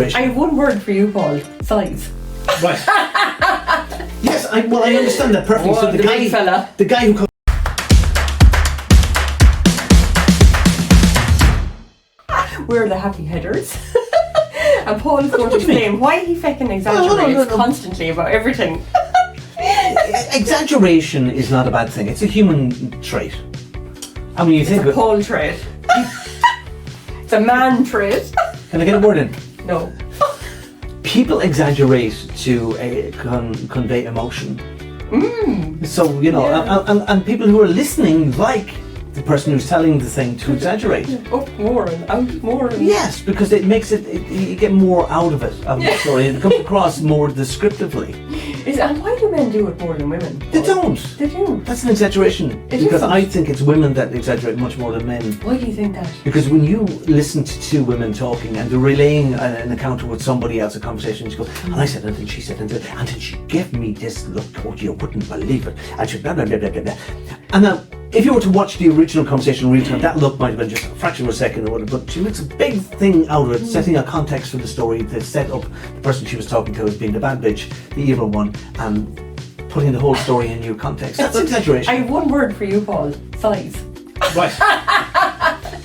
I have one word for you, Paul. Size. Right. Yes, I understand that perfectly. Well, so the big fella. The guy who We're the happy headers. And Paul is going to explain why he feckin' exaggerates constantly about everything. Exaggeration is not a bad thing. It's a human trait. I mean, you think It's a Paul trait. It's a man trait. Can I get a word in? No. People exaggerate to convey emotion. So, you know, and people who are listening like the person who's telling the thing to exaggerate. Up more and out more. And Yes, because it makes you get more out of it. Sorry, it comes across more descriptively. And why do men do it more than women? They don't. They do. That's an exaggeration. Because I think it's women that exaggerate much more than men. Why do you think that? Because when you listen to two women talking and they're relaying an encounter with somebody else, a conversation, you go, and I said, and then she said, and then she gave me this look, oh, you wouldn't believe it. And she blah, blah, blah, blah, blah, blah. And now, if you were to watch the original conversation in real time, that look might have been just a fraction of a second or whatever, but she makes a big thing out of it, setting a context for the story to set up the person she was talking to as being the bad bitch, the evil one, and putting the whole story in new context. That's exaggeration. I have one word for you, Paul. Size. Right.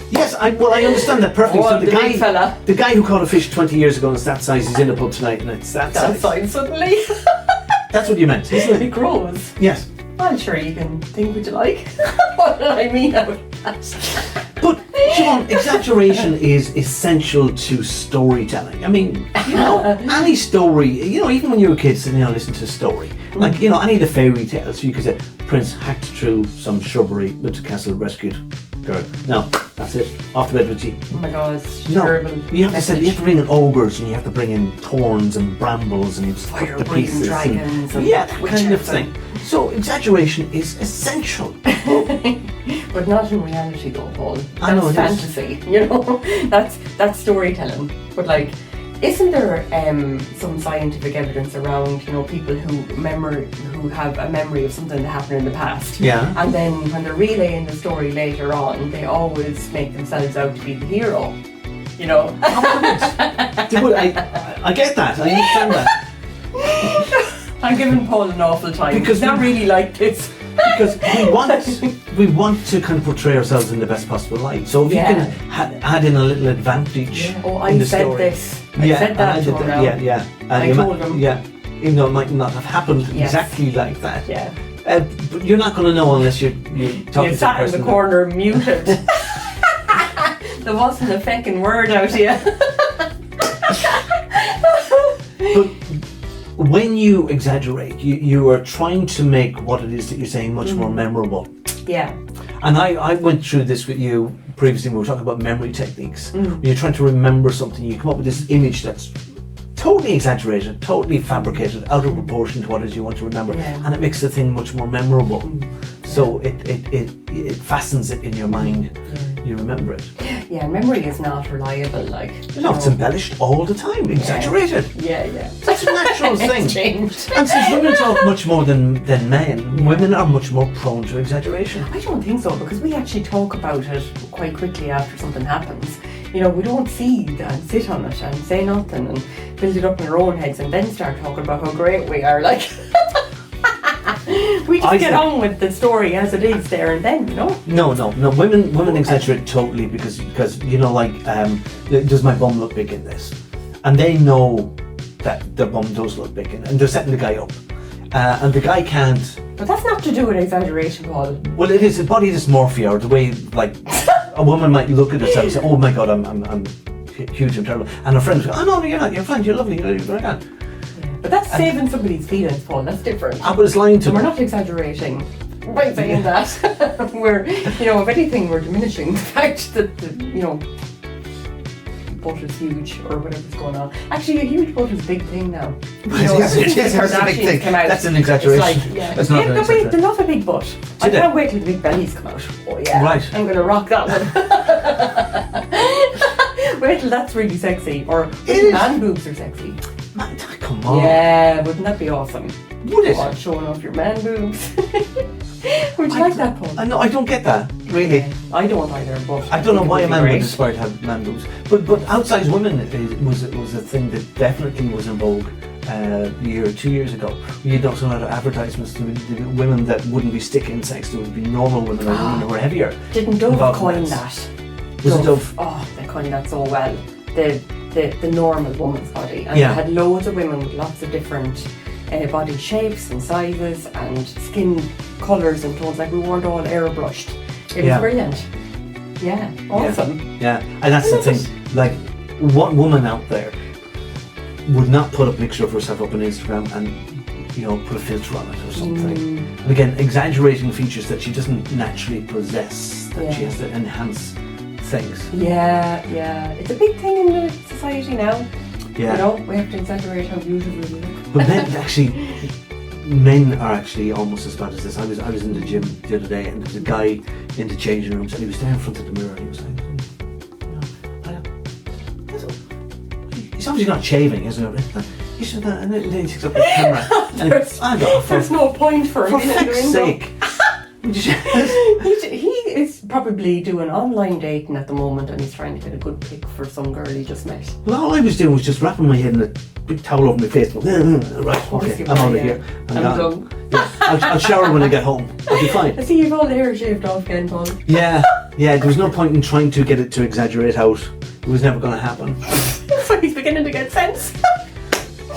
Yes, I understand that perfectly. Oh, so the big fella. The guy who caught a fish 20 years ago and it's that size, he's in the pub tonight and it's that size. Size suddenly. That's what you meant, isn't It it? grows. Yes. I'm sure you can think what you like. What did I mean out of that? But, Siobhan, exaggeration is essential to storytelling. I mean, you know, any story, you know, even when you were a kid sitting down listening to a story, like, you know, any of the fairy tales, you could say, Prince hacked through some shrubbery, went to castle, rescued girl. No, that's it. Off to bed with tea. Oh my god, it's No, terrible. you have to bring in ogres and you have to bring in thorns and brambles and you have to cut the Fire-breathing pieces. dragons and Yeah, that kind of witches thing. So exaggeration is essential. But not in reality though, Paul. That's I know it is. fantasy, you know? That's storytelling. But like, isn't there some scientific evidence around, you know, people who have a memory of something that happened in the past? Yeah. And then when they're relaying the story later on, they always make themselves out to be the hero. You know? I get that. I understand that. I'm giving Paul an awful time. Because He's not really like this. Because we want to kind of portray ourselves in the best possible light. So if you can add in a little advantage Oh, in I the said story. this. I said that to him now. Yeah. And I told him. Yeah, even though it might not have happened exactly like that. Yeah. But you're not going to know unless you're talking You to the sat in person. the corner muted. There wasn't a feckin' word out here. But when you exaggerate, you are trying to make what it is that you're saying much more memorable. Yeah. And I went through this with you previously when we were talking about memory techniques. When you're trying to remember something, you come up with this image that's totally exaggerated, totally fabricated, out of proportion to what it is you want to remember, and it makes the thing much more memorable. So it fastens it in your mind. You remember it. Yeah, memory is not reliable, like. No, it's embellished all the time, exaggerated. Yeah. That's a natural thing. It's changed. And since women talk much more than men, women are much more prone to exaggeration. I don't think so, because we actually talk about it quite quickly after something happens. You know, we don't see and sit on it and say nothing and build it up in our own heads and then start talking about how great we are, like. We just get on with the story as it is there and then, you know? No. Women exaggerate totally because you know, like, does my bum look big in this? And they know that their bum does look big in it, and they're setting the guy up. And the guy can't. But that's not to do with exaggeration, Paul. Well, it is body dysmorphia, or the way, like, a woman might look at herself and say, "Oh my God, I'm huge, I'm terrible," and her friends go, "Oh no, you're not. You're fine. You're lovely. You're very good." But that's saving somebody's feelings, Paul. That's different. But it's lying to And we're them. not exaggerating by saying that. We're, you know, if anything, we're diminishing the fact that the, you know, butt is huge or whatever's going on. Actually, a huge butt is a big thing now. You know, Yes, it is. That's a big thing. That's an exaggeration. It's like, That's not an exaggeration. They love a big butt. I can't wait till the big bellies come out. Oh yeah, Right. I'm going to rock that one. Wait till that's really sexy. Or man boobs are sexy. Man, come on. Yeah, wouldn't that be awesome? Would it? Go on, showing off your man boobs. Would you like that, Paul? I don't get that, really. Yeah, I don't either, but I don't know think it why a would be man would great. aspire to have man boobs. But outsized women was a thing that definitely was in vogue a year or 2 years ago. You'd notice a lot of advertisements to women that wouldn't be stick insects, there would be normal women or women who were heavier. Didn't Dove involved in coin this. that? Was it Dove? Oh, they coined that so well. The normal woman's body. And Yeah. they had loads of women with lots of different body shapes and sizes and skin colours and tones. Like, we weren't all airbrushed. It was Yeah. brilliant. Yeah, awesome. Yeah, and that's the thing. Like, what woman out there would not put a picture of herself up on Instagram and, put a filter on it or something? And again, exaggerating features that she doesn't naturally possess, that she Yeah. has to enhance things. Yeah. It's a big thing in the society now. Yeah. We have to exaggerate how beautiful we look. But men are actually almost as bad as this. I was in the gym the other day, and there was a guy in the changing rooms, and he was there in front of the mirror, and he was like, he's obviously not shaving, isn't he? He said that, and then he takes up the camera. And There's no point for him. for fuck's sake. He is probably doing online dating at the moment, and he's trying to get a good pic for some girl he just met. Well, all I was doing was just wrapping my head in a big towel over my face. Right, okay, I'm out of here. I'm done. Yeah, I'll shower when I get home. I'll be fine. I see you've all the hair shaved off again, Paul. Yeah. There was no point in trying to get it to exaggerate out. It was never going to happen. So he's beginning to get sense.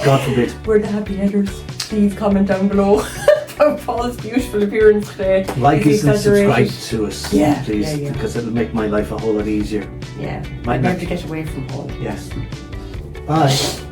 God forbid. We're the happy headers. Please comment down below about Paul's beautiful appearance today. Like Is us and exaggerated? subscribe to us, Yeah, please, yeah. because it'll make my life a whole lot easier. Yeah. Might I'd not. love to get away from Paul. Yes. Bye.